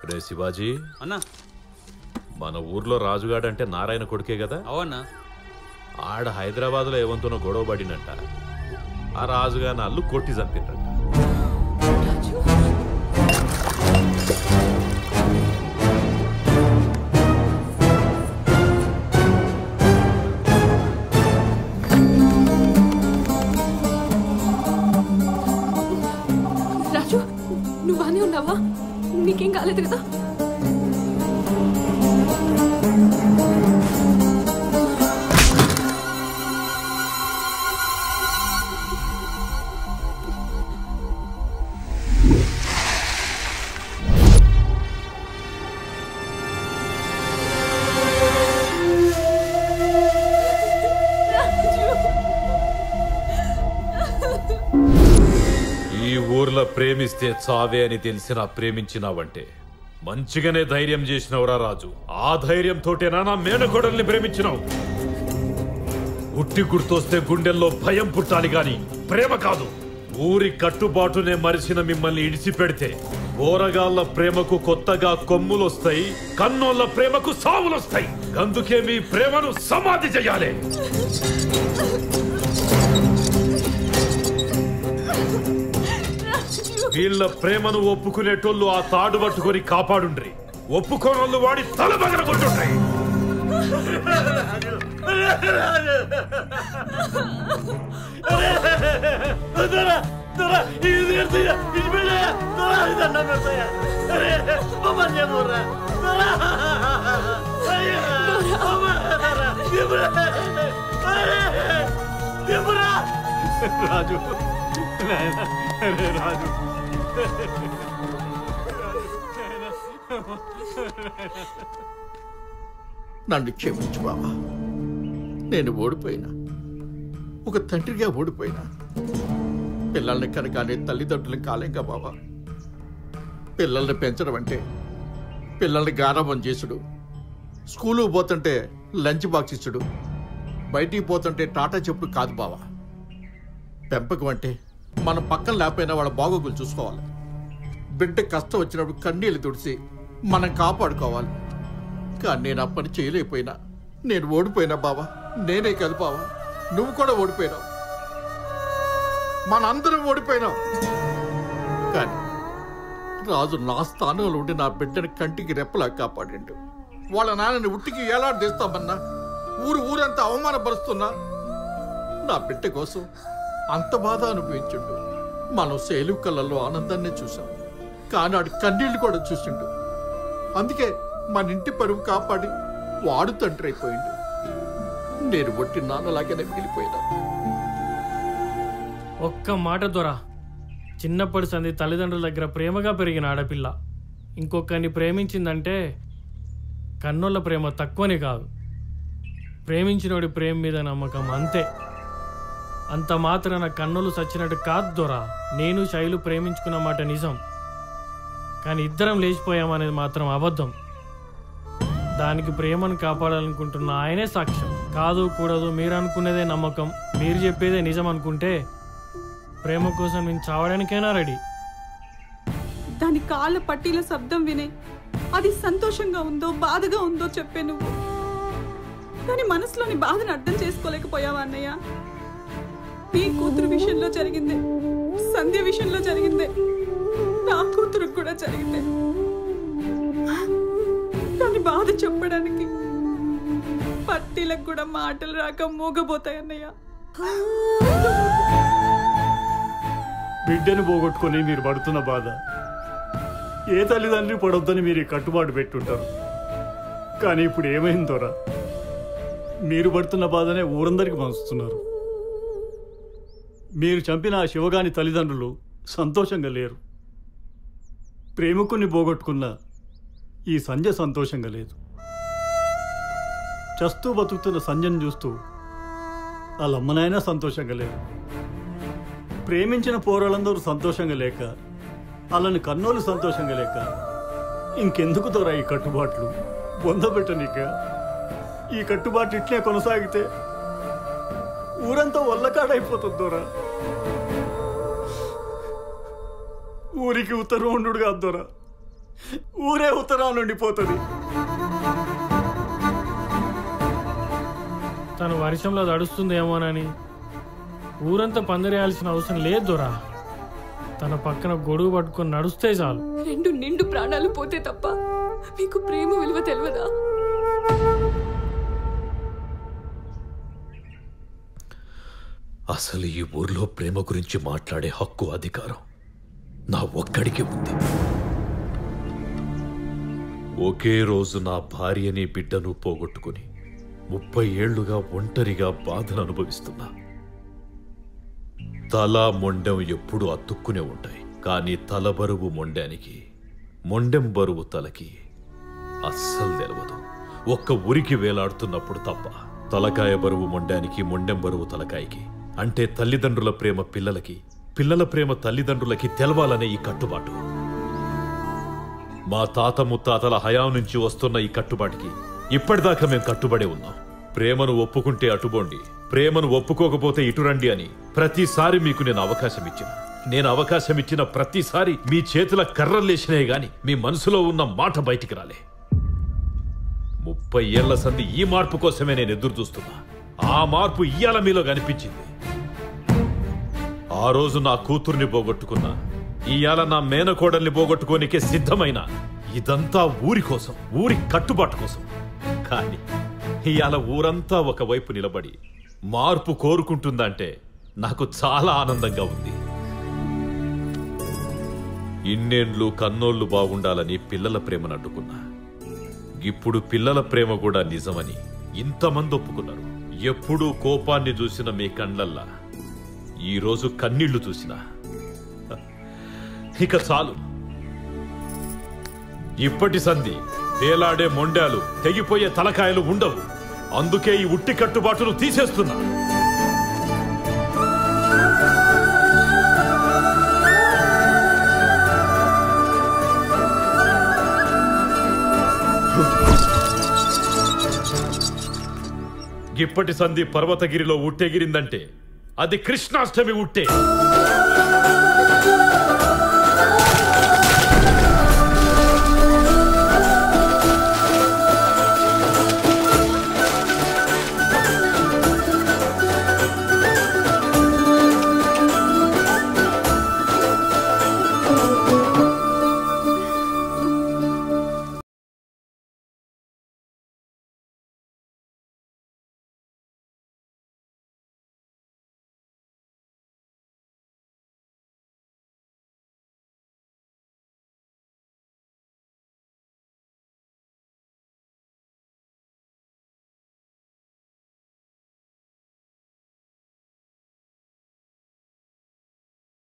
రే శివాజీ అన్నా, మన ఊర్లో రాజుగాడంటే నారాయణ కొడుకే కదా? అవన్నా. ఆడ హైదరాబాద్లో ఏవంతోనో గొడవ పడినంట. ఆ రాజుగారిని అల్లు కొట్టి చంపినట. రాజు, నువ్వానే ఉన్నావా? నీకేం కాలేదు కదా? ఈ ఊర్లో ప్రేమిస్తే చావే అని తెలిసిన ప్రేమించినావంటే మంచిగానే ధైర్యం చేసినవురా రాజు. ఆ ధైర్యంతోటేనా నా మేనకోడల్ని ప్రేమించినావు? ఉట్టి గుర్తొస్తే గుండెల్లో భయం పుట్టాలి గాని ప్రేమ కాదు. ఊరి కట్టుబాటునే మరిచిన మిమ్మల్ని ఇడిచిపెడితే పోరగాళ్ల ప్రేమకు కొత్తగా కొమ్ములొస్తాయి, కన్నోళ్ల ప్రేమకు సావులొస్తాయి. అందుకే మీ ప్రేమను సమాధి చెయ్యాలి. వీళ్ళ ప్రేమను ఒప్పుకునేటోళ్ళు ఆ తాడు పట్టుకొని కాపాడుండ్రి. ఒప్పుకోనోళ్ళు వాడి తల పగలగొట్టుండ్రి. రాజు, రాజు, నన్ను క్షమించు బాబా. నేను ఓడిపోయినా, ఒక తండ్రిగా ఓడిపోయినా. పిల్లల్ని కనగానే తల్లిదండ్రులు కాలేంగా బాబా. పిల్లల్ని పెంచడం అంటే పిల్లల్ని గారాబం చేసుడు, స్కూలుకు పోతుంటే లంచ్ బాక్స్ ఇచ్చుడు, బయటికి పోతుంటే టాటా చెప్పుడు కాదు బావా. పెంపకం అంటే మనం పక్కన లేకపోయినా వాళ్ళ బాగోగులు చూసుకోవాలి. బిడ్డ కష్టం వచ్చినప్పుడు కన్నీళ్ళు తుడిచి మనం కాపాడుకోవాలి. కానీ నేను ఆ పని చేయలేకపోయినా. నేను ఓడిపోయినా బావా. నేనే కాదు బావా, నువ్వు కూడా ఓడిపోయినావు. మనందరం ఓడిపోయినాం. కానీ రాజు నా స్థానంలో ఉండి నా బిడ్డని కంటికి రెప్పలా కాపాడిండు. వాళ్ళ నాన్నని ఉట్టికి ఏలాడదీస్తామన్నా, ఊరంతా అవమానపరుస్తున్నా నా బిడ్డ కోసం అంత బాధ అనుభవించుండు. మనం శైలు కళ్ళల్లో ఆనందాన్ని చూసాం, కానీ ఆడు కన్నీళ్లు కూడా చూసిండు. అందుకే మన ఇంటి పరువు కాపాడి వాడు తండ్రి అయిపోయిండు. నేను ఒట్టి నాన్నలాగానే మిగిలిపోయినా. ఒక్క మాట దొరా, చిన్నప్పటి సంది తల్లిదండ్రుల దగ్గర ప్రేమగా పెరిగిన ఆడపిల్ల ఇంకొకరిని ప్రేమించిందంటే కన్నోళ్ళ ప్రేమ తక్కువని కాదు, ప్రేమించినోడి ప్రేమ మీద నమ్మకం అంతే. అంత మాత్రాన కన్నులు చచ్చినట్టు కాదు దొరా. నేను శైలు ప్రేమించుకున్న మాట నిజం, కానీ ఇద్దరం లేచిపోయామనేది మాత్రం అబద్ధం. దానికి ప్రేమను కాపాడాలనుకుంటున్న ఆయనే సాక్ష్యం. కాదు కూడదు మీరు అనుకునేదే నమ్మకం, మీరు చెప్పేదే నిజం అనుకుంటే ప్రేమ కోసం నేను చావడానికైనా రెడీ. దాని కాళ్ళ పట్టీల శబ్దం వినే అది సంతోషంగా ఉందో బాధగా ఉందో చెప్పే నువ్వు, కానీ మనసులోని బాధను అర్థం చేసుకోలేకపోయావా అన్నయ్య? నీ కూతురు విషయంలో జరిగిందే, సంధ్య విషయంలో జరిగిందే, నా కూతురుకు కూడా జరిగిందే. కానీ బాధ చెప్పడానికి పట్టీలకు కూడా మాటలు రాక మూగబోతాయి అన్నయ్య. బిడ్డను పోగొట్టుకొని మీరు పడుతున్న బాధ ఏ తల్లిదండ్రి పడొద్దని మీరు కట్టుబాటు పెట్టుంటారు. కానీ ఇప్పుడు ఏమైందోరా, మీరు పడుతున్న బాధనే ఊరందరికీ పంచుతున్నారు. మీరు చంపిన ఆ శివగాని తల్లిదండ్రులు సంతోషంగా లేరు. ప్రేమికుని పోగొట్టుకున్న ఈ సంధ్య సంతోషంగా లేదు. చస్తూ బతుకుతున్న సంధ్యను చూస్తూ వాళ్ళమ్మనైనా సంతోషంగా లేరు. ప్రేమించిన పోరాళ్ళందరూ సంతోషంగా లేక, వాళ్ళని కన్నోళ్ళు సంతోషంగా లేక ఇంకెందుకు దొరా ఈ కట్టుబాట్లు? బొందబెట్టనిక ఈ కట్టుబాట్లు ఇట్లే కొనసాగితే ఊరంతా వల్లకాడైపోతుంది దొరా. ఊరికి ఉత్తరం ఉండు కాదు దొరా, ఊరే ఉత్తరాల నుండి పోతుంది. తను వర్షంలో తడుస్తుందేమోనని ఊరంతా పందిరేయాల్సిన అవసరం లేదు దొరా. తన పక్కన గొడుగు పట్టుకొని నడుస్తే చాలు. 2 నిండు ప్రాణాలు పోతే తప్ప మీకు ప్రేమ విలువ తెలియదా? అసలు ఈ ఊర్లో ప్రేమ గురించి మాట్లాడే హక్కు, అధికారం నా ఒక్కడికి ఉంది. ఒకే రోజు నా భార్యని బిడ్డను పోగొట్టుకుని 30 ఏళ్లుగా ఒంటరిగా బాధను అనుభవిస్తున్నా. తల మొండెం ఎప్పుడు అతుక్కునే ఉంటాయి, కానీ తల బరువు మొండానికి, మొండెం బరువు తలకి అస్సలు తెలవదు. ఒక్క ఉరికి వేలాడుతున్నప్పుడు తప్ప. తలకాయ బరువు మొండానికి, మొండెం బరువు తలకాయకి. అంటే తల్లిదండ్రుల ప్రేమ పిల్లలకి, పిల్లల ప్రేమ తల్లిదండ్రులకి తెలవాలనే ఈ కట్టుబాటు. మా తాత ముత్తాతల హయాం నుంచి వస్తున్న ఈ కట్టుబాటుకి ఇప్పటిదాకా మేము కట్టుబడే ఉన్నాం. ప్రేమను ఒప్పుకుంటే అటుబోండి, ప్రేమను ఒప్పుకోకపోతే ఇటురండి అని ప్రతిసారి మీకు నేను అవకాశం ఇచ్చిన ప్రతిసారి మీ చేతుల కర్రలేసినాయి గాని మీ మనసులో ఉన్న మాట బయటికి రాలే. 30 ఏళ్ల సంధి ఈ మార్పు కోసమే నేను ఎదురు చూస్తున్నా. ఆ మార్పు ఇయ్యాల మీలో కనిపించింది. ఆ రోజు నా కూతుర్ని పోగొట్టుకున్నా, ఇయ్యాల నా మేనకోడల్ని పోగొట్టుకోనికే సిద్ధమైన. ఇదంతా ఊరి కోసం, ఊరి కట్టుబాటు కోసం. కానీ ఇయాల ఊరంతా ఒకవైపు నిలబడి మార్పు కోరుకుంటుందంటే నాకు చాలా ఆనందంగా ఉంది. ఇన్నేండ్లు కన్నోళ్లు బాగుండాలని పిల్లల ప్రేమను అడ్డుకున్నా. ఇప్పుడు పిల్లల ప్రేమ కూడా నిజమని ఇంతమంది ఒప్పుకున్నారు. ఎప్పుడూ కోపాన్ని చూసిన మీ కండ్లల్లా ఈరోజు కన్నీళ్లు చూసినా. ఇక చాలు. ఇప్పటి సంధి వేలాడే మొండాలు, తెగిపోయే తలకాయలు ఉండవు. అందుకే ఈ ఉట్టి కట్టుబాటును తీసేస్తున్నా. ఇప్పటి సంధి పర్వతగిరిలో ఉట్టెగిరిందంటే అది కృష్ణాష్టమి ఉట్టే.